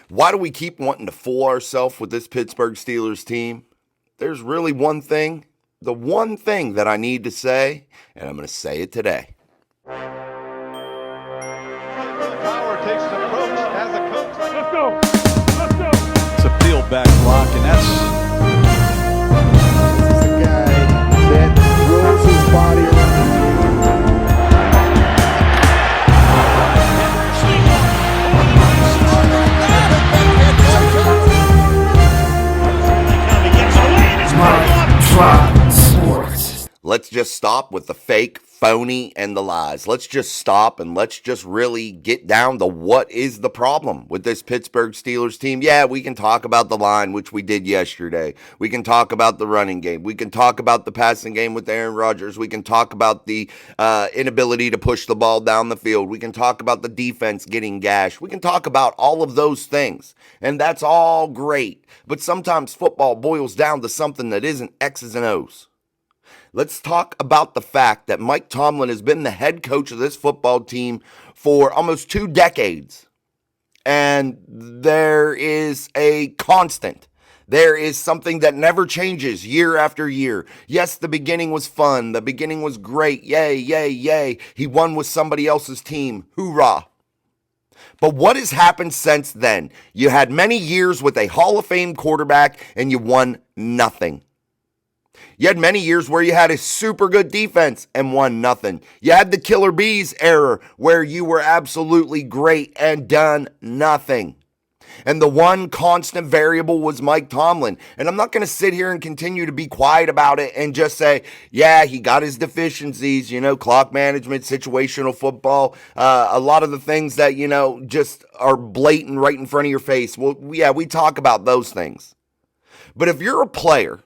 Why do we keep wanting to fool ourselves with this Pittsburgh Steelers team? There's really one thing, the one thing that I need to say, and I'm going to say it today. Power takes an approach as a coach. Let's go. Let's go. It's a field back block, and that's the guy that rolls his body around. Let's just stop with the fake, phony, and the lies. Let's just stop and let's just really get down to what is the problem with this Pittsburgh Steelers team. Yeah, we can talk about the line, which we did yesterday. We can talk about the running game. We can talk about the passing game with Aaron Rodgers. We can talk about the inability to push the ball down the field. We can talk about the defense getting gashed. We can talk about all of those things, and that's all great. But sometimes football boils down to something that isn't X's and O's. Let's talk about the fact that Mike Tomlin has been the head coach of this football team for almost 2 decades. And there is a constant. There is something that never changes year after year. Yes, the beginning was fun. The beginning was great. Yay, yay, yay. He won with somebody else's team. Hoorah. But what has happened since then? You had many years with a Hall of Fame quarterback and you won nothing. You had many years where you had a super good defense and won nothing. You had the Killer Bees era where you were absolutely great and done nothing. And the one constant variable was Mike Tomlin. And I'm not going to sit here and continue to be quiet about it and just say, yeah, he got his deficiencies, clock management, situational football, a lot of the things that, just are blatant right in front of your face. Well, yeah, we talk about those things. But if you're a player,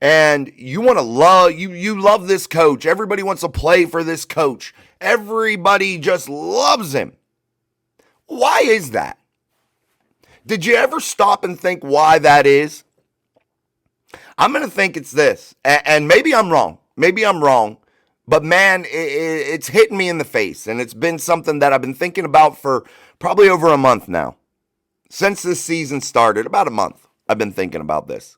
and you want to love, you love this coach. Everybody wants to play for this coach. Everybody just loves him. Why is that? Did you ever stop and think why that is? I'm going to think it's this. And maybe I'm wrong. But man, it's hitting me in the face. And it's been something that I've been thinking about for probably over a month now. Since this season started, about a month, I've been thinking about this.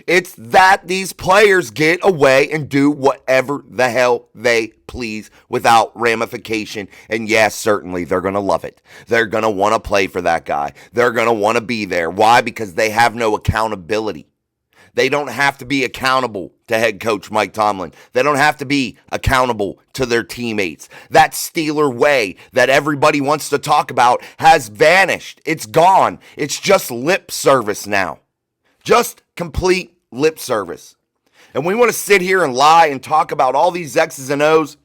It's that these players get away and do whatever the hell they please without ramification. And yes, certainly they're going to love it. They're going to want to play for that guy. They're going to want to be there. Why? Because they have no accountability. They don't have to be accountable to head coach Mike Tomlin. They don't have to be accountable to their teammates. That Steeler way that everybody wants to talk about has vanished. It's gone. It's just lip service now. Just complete lip service. And we want to sit here and lie and talk about all these X's and O's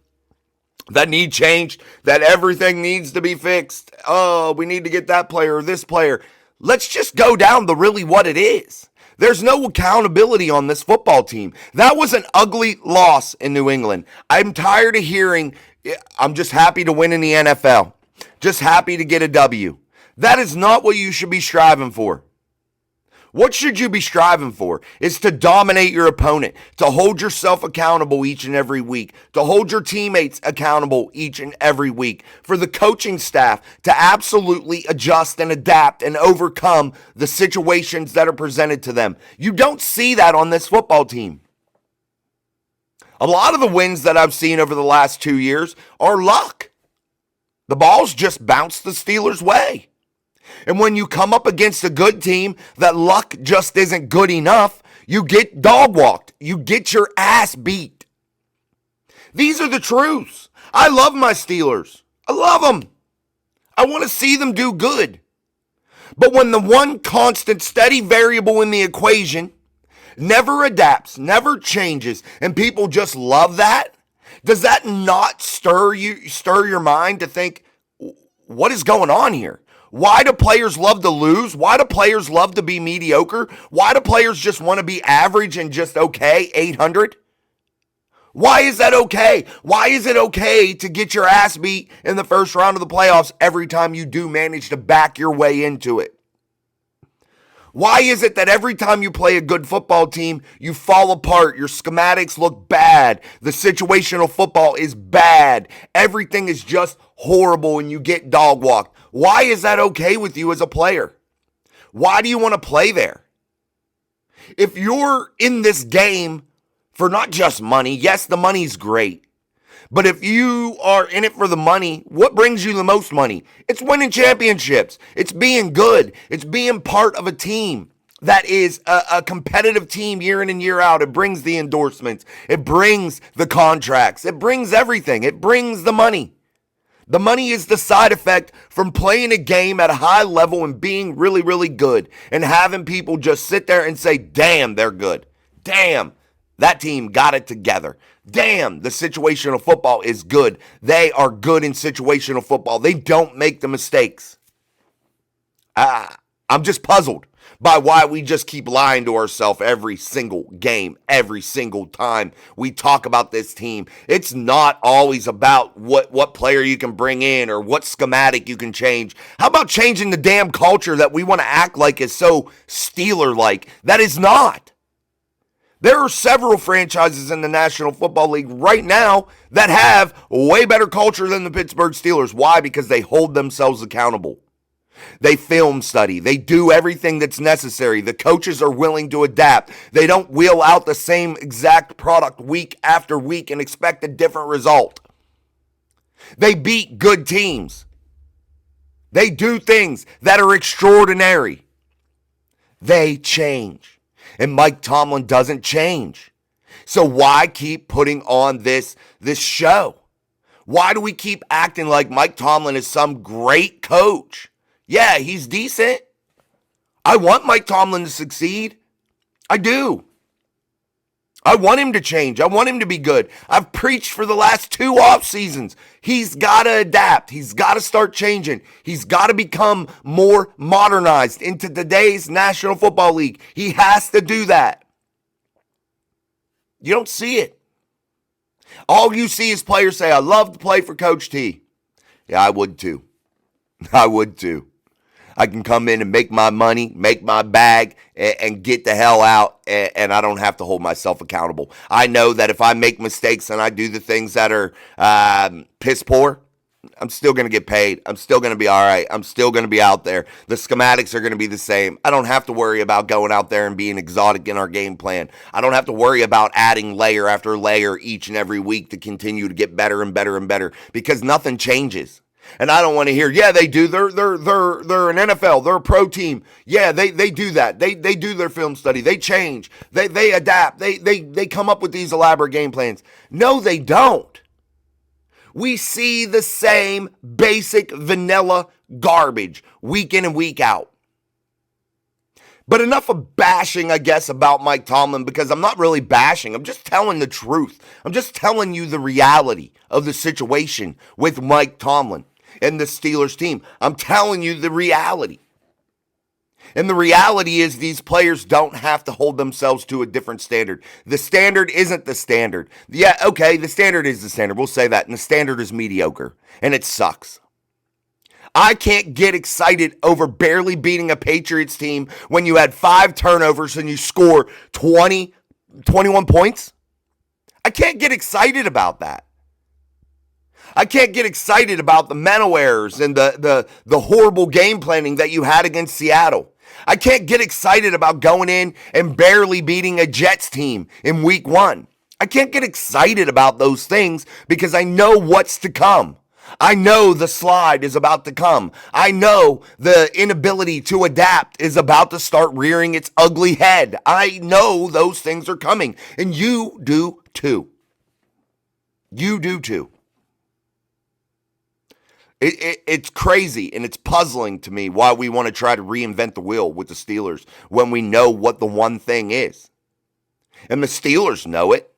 that need changed, that everything needs to be fixed. Oh, we need to get that player or this player. Let's just go down to really what it is. There's no accountability on this football team. That was an ugly loss in New England. I'm tired of hearing, I'm just happy to win in the NFL. Just happy to get a W. That is not what you should be striving for. What should you be striving for is to dominate your opponent, to hold yourself accountable each and every week, to hold your teammates accountable each and every week, for the coaching staff to absolutely adjust and adapt and overcome the situations that are presented to them. You don't see that on this football team. A lot of the wins that I've seen over the last 2 years are luck. The balls just bounce the Steelers' way. And when you come up against a good team that luck just isn't good enough, you get dog walked. You get your ass beat. These are the truths. I love my Steelers. I love them. I want to see them do good. But when the one constant steady variable in the equation never adapts, never changes, and people just love that, does that not stir your mind to think, what is going on here? Why do players love to lose? Why do players love to be mediocre? Why do players just want to be average and just okay, 800? Why is that okay? Why is it okay to get your ass beat in the first round of the playoffs every time you do manage to back your way into it? Why is it that every time you play a good football team, you fall apart, your schematics look bad, the situational football is bad, everything is just horrible and you get dog walked? Why is that okay with you as a player? Why do you want to play there? If you're in this game for not just money, yes, the money's great, but if you are in it for the money, what brings you the most money? It's winning championships. It's being good. It's being part of a team that is a competitive team year in and year out. It brings the endorsements. It brings the contracts. It brings everything. It brings the money. The money is the side effect from playing a game at a high level and being really, really good and having people just sit there and say, damn, they're good. Damn, that team got it together. Damn, the situational football is good. They are good in situational football. They don't make the mistakes. I'm just puzzled by why we just keep lying to ourselves every single game, every single time we talk about this team. It's not always about what player you can bring in or what schematic you can change. How about changing the damn culture that we want to act like is so Steeler-like? That is not. There are several franchises in the National Football League right now that have way better culture than the Pittsburgh Steelers. Why? Because they hold themselves accountable. They film study. They do everything that's necessary. The coaches are willing to adapt. They don't wheel out the same exact product week after week and expect a different result. They beat good teams. They do things that are extraordinary. They change. And Mike Tomlin doesn't change. So why keep putting on this show? Why do we keep acting like Mike Tomlin is some great coach? Yeah, he's decent. I want Mike Tomlin to succeed. I do. I want him to change. I want him to be good. I've preached for the last 2 off seasons. He's got to adapt. He's got to start changing. He's got to become more modernized into today's National Football League. He has to do that. You don't see it. All you see is players say, I love to play for Coach T. Yeah, I would too. I would too. I can come in and make my money, make my bag, and get the hell out, and I don't have to hold myself accountable. I know that if I make mistakes and I do the things that are piss poor, I'm still going to get paid. I'm still going to be all right. I'm still going to be out there. The schematics are going to be the same. I don't have to worry about going out there and being exotic in our game plan. I don't have to worry about adding layer after layer each and every week to continue to get better and better and better because nothing changes. And I don't want to hear, yeah, they do. They're an NFL. They're a pro team. Yeah, they do that. They do their film study. They change. They adapt. They come up with these elaborate game plans. No, they don't. We see the same basic vanilla garbage week in and week out. But enough of bashing, I guess, about Mike Tomlin, because I'm not really bashing. I'm just telling the truth. I'm just telling you the reality of the situation with Mike Tomlin and the Steelers team. I'm telling you the reality. And the reality is these players don't have to hold themselves to a different standard. The standard isn't the standard. Yeah, okay, the standard is the standard. We'll say that. And the standard is mediocre. And it sucks. I can't get excited over barely beating a Patriots team when you had 5 turnovers and you score 21 points. I can't get excited about that. I can't get excited about the mental errors and the horrible game planning that you had against Seattle. I can't get excited about going in and barely beating a Jets team in week 1. I can't get excited about those things because I know what's to come. I know the slide is about to come. I know the inability to adapt is about to start rearing its ugly head. I know those things are coming, and you do too. You do too. It's crazy and it's puzzling to me why we want to try to reinvent the wheel with the Steelers when we know what the one thing is. And the Steelers know it.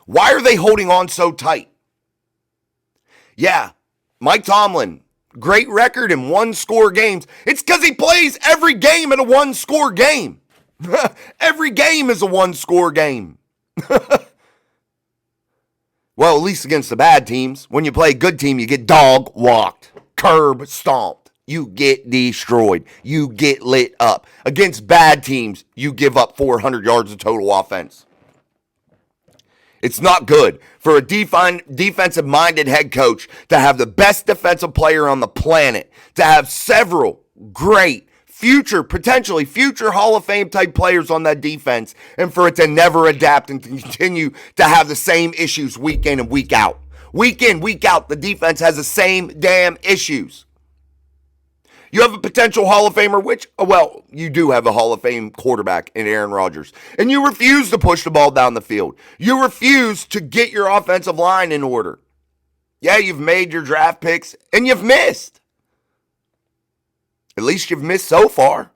Why are they holding on so tight? Yeah, Mike Tomlin, great record in 1-score games. It's because he plays every game in a 1-score game. Every game is a 1-score game. Well, at least against the bad teams. When you play a good team, you get dog walked, curb stomped. you get destroyed. You get lit up. Against bad teams, you give up 400 yards of total offense. It's not good for a defensive-minded head coach to have the best defensive player on the planet, to have several great potentially future Hall of Fame type players on that defense, and for it to never adapt and to continue to have the same issues week in and week out. Week in, week out, the defense has the same damn issues. You have a potential Hall of Famer, you do have a Hall of Fame quarterback in Aaron Rodgers, and you refuse to push the ball down the field. You refuse to get your offensive line in order. Yeah, you've made your draft picks, and you've missed. At least you've missed so far.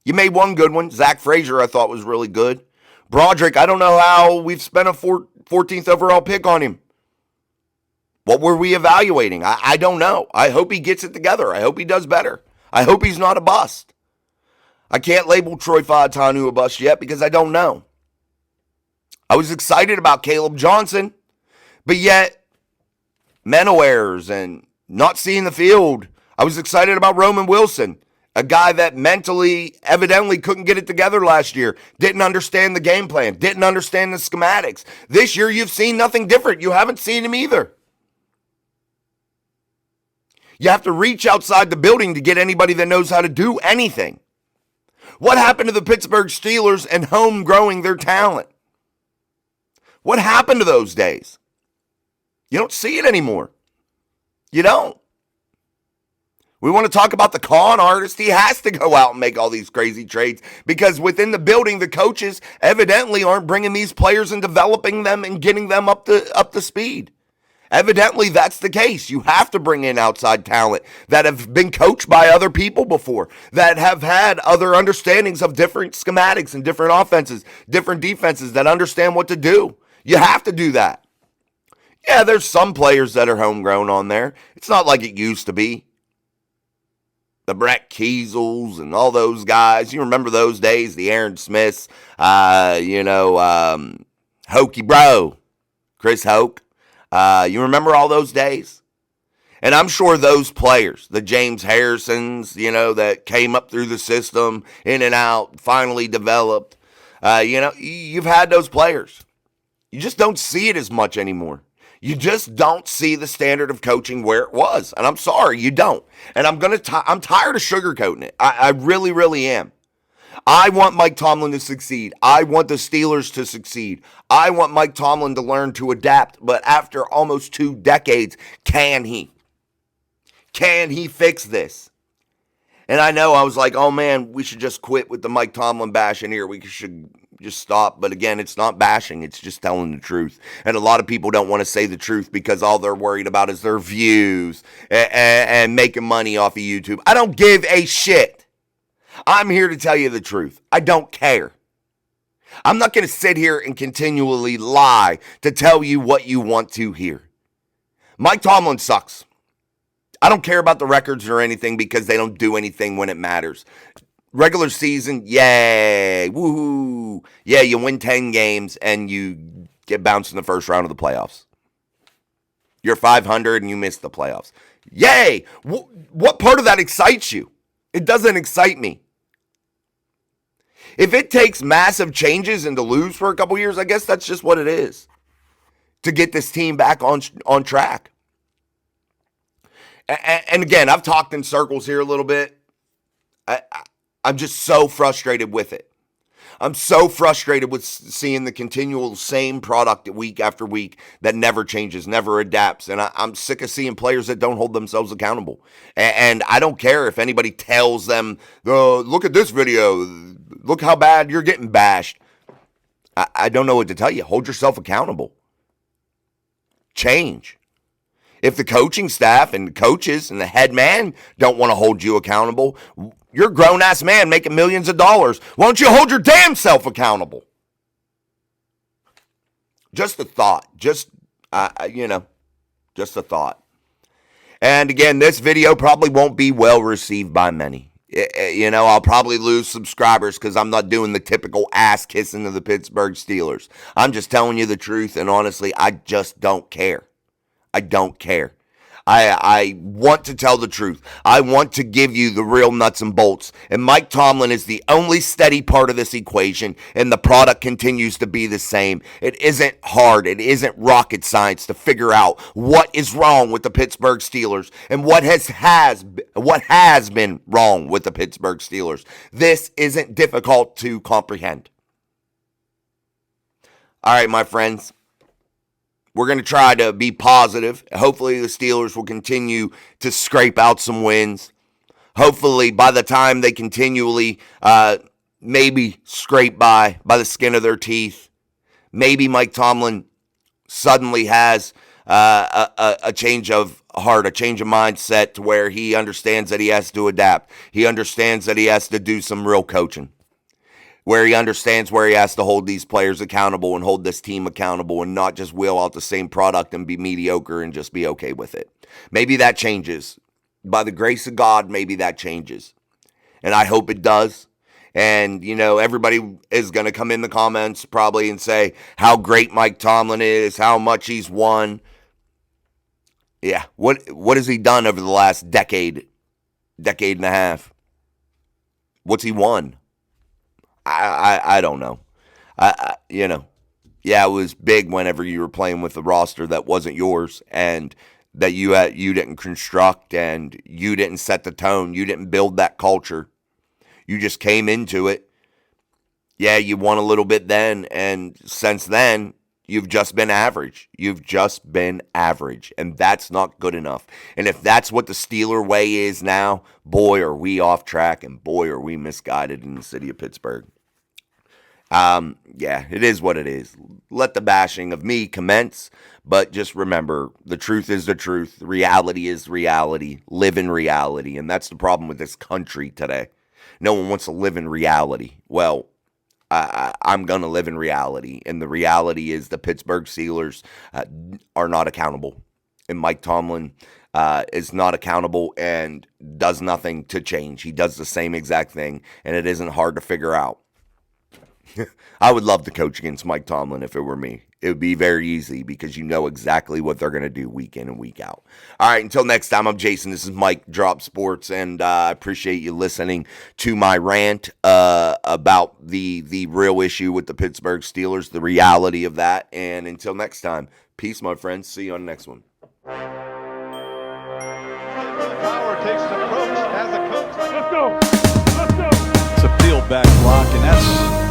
You made one good one. Zach Frazier, I thought, was really good. Broderick, I don't know how we've spent a 14th overall pick on him. What were we evaluating? I don't know. I hope he gets it together. I hope he does better. I hope he's not a bust. I can't label Troy Fautanu a bust yet because I don't know. I was excited about Caleb Johnson, but yet mental errors and not seeing the field. I was excited about Roman Wilson, a guy that mentally evidently couldn't get it together last year, didn't understand the game plan, didn't understand the schematics. This year you've seen nothing different. You haven't seen him either. You have to reach outside the building to get anybody that knows how to do anything. What happened to the Pittsburgh Steelers and home growing their talent? What happened to those days? You don't see it anymore. You don't. We want to talk about the con artist. He has to go out and make all these crazy trades because within the building, the coaches evidently aren't bringing these players and developing them and getting them up to speed. Evidently, that's the case. You have to bring in outside talent that have been coached by other people before, that have had other understandings of different schematics and different offenses, different defenses that understand what to do. You have to do that. Yeah, there's some players that are homegrown on there. It's not like it used to be. The Brett Kiesels and all those guys. You remember those days, the Aaron Smiths, Hokey Bro, Chris Hoke. You remember all those days? And I'm sure those players, the James Harrisons, that came up through the system, in and out, finally developed, you've had those players. You just don't see it as much anymore. You just don't see the standard of coaching where it was. And I'm sorry, you don't. And I'm tired of sugarcoating it. I really, really am. I want Mike Tomlin to succeed. I want the Steelers to succeed. I want Mike Tomlin to learn to adapt. But after almost 2 decades, can he? Can he fix this? And I know I was like, oh man, we should just quit with the Mike Tomlin bashing here. We should just stop. But again, it's not bashing. It's just telling the truth. And a lot of people don't want to say the truth because all they're worried about is their views and making money off of YouTube. I don't give a shit. I'm here to tell you the truth. I don't care. I'm not going to sit here and continually lie to tell you what you want to hear. Mike Tomlin sucks. I don't care about the records or anything because they don't do anything when it matters. Regular season, yay, woohoo. Yeah, you win 10 games and you get bounced in the first round of the playoffs. You're 500 and you miss the playoffs. Yay! What part of that excites you? It doesn't excite me. If it takes massive changes and to lose for a couple years, I guess that's just what it is. To get this team back on track. And again, I've talked in circles here a little bit. I'm just so frustrated with it. I'm so frustrated with seeing the continual same product week after week that never changes, never adapts. And I'm sick of seeing players that don't hold themselves accountable. And I don't care if anybody tells them, oh, look at this video. Look how bad you're getting bashed. I don't know what to tell you. Hold yourself accountable. Change. If the coaching staff and the coaches and the head man don't want to hold you accountable, you're a grown-ass man making millions of dollars. Why don't you hold your damn self accountable? Just a thought. Just a thought. And again, this video probably won't be well received by many. I'll probably lose subscribers because I'm not doing the typical ass kissing of the Pittsburgh Steelers. I'm just telling you the truth, and honestly, I just don't care. I don't care. I want to tell the truth. I want to give you the real nuts and bolts. And Mike Tomlin is the only steady part of this equation, and the product continues to be the same. It isn't hard. It isn't rocket science to figure out what is wrong with the Pittsburgh Steelers and what has been wrong with the Pittsburgh Steelers. This isn't difficult to comprehend. All right, my friends. We're going to try to be positive. Hopefully the Steelers will continue to scrape out some wins. Hopefully by the time they continually maybe scrape by the skin of their teeth, maybe Mike Tomlin suddenly has a change of heart, a change of mindset to where he understands that he has to adapt. He understands that he has to do some real coaching, where he understands where he has to hold these players accountable and hold this team accountable and not just wheel out the same product and be mediocre and just be okay with it. Maybe that changes. By the grace of God, maybe that changes. And I hope it does. And, everybody is going to come in the comments probably and say how great Mike Tomlin is, how much he's won. Yeah, what has he done over the last decade and a half? What's he won? I don't know. Yeah, it was big whenever you were playing with a roster that wasn't yours and that you didn't construct and you didn't set the tone. You didn't build that culture. You just came into it. Yeah, you won a little bit then, and since then, you've just been average. You've just been average, and that's not good enough. And if that's what the Steeler way is now, boy, are we off track, and boy, are we misguided in the city of Pittsburgh. Yeah, it is what it is. Let the bashing of me commence, but just remember, the truth is the truth. Reality is reality. Live in reality, and that's the problem with this country today. No one wants to live in reality. Well, I'm going to live in reality, and the reality is the Pittsburgh Steelers are not accountable, and Mike Tomlin is not accountable and does nothing to change. He does the same exact thing, and it isn't hard to figure out. I would love to coach against Mike Tomlin if it were me. It would be very easy because you know exactly what they're going to do week in and week out. All right, until next time, I'm Jason. This is Mike Drop Sports, and I appreciate you listening to my rant about the real issue with the Pittsburgh Steelers, the reality of that. And until next time, peace, my friends. See you on the next one. Power takes an approach as a coach. Let's go. It's a field back block, and that's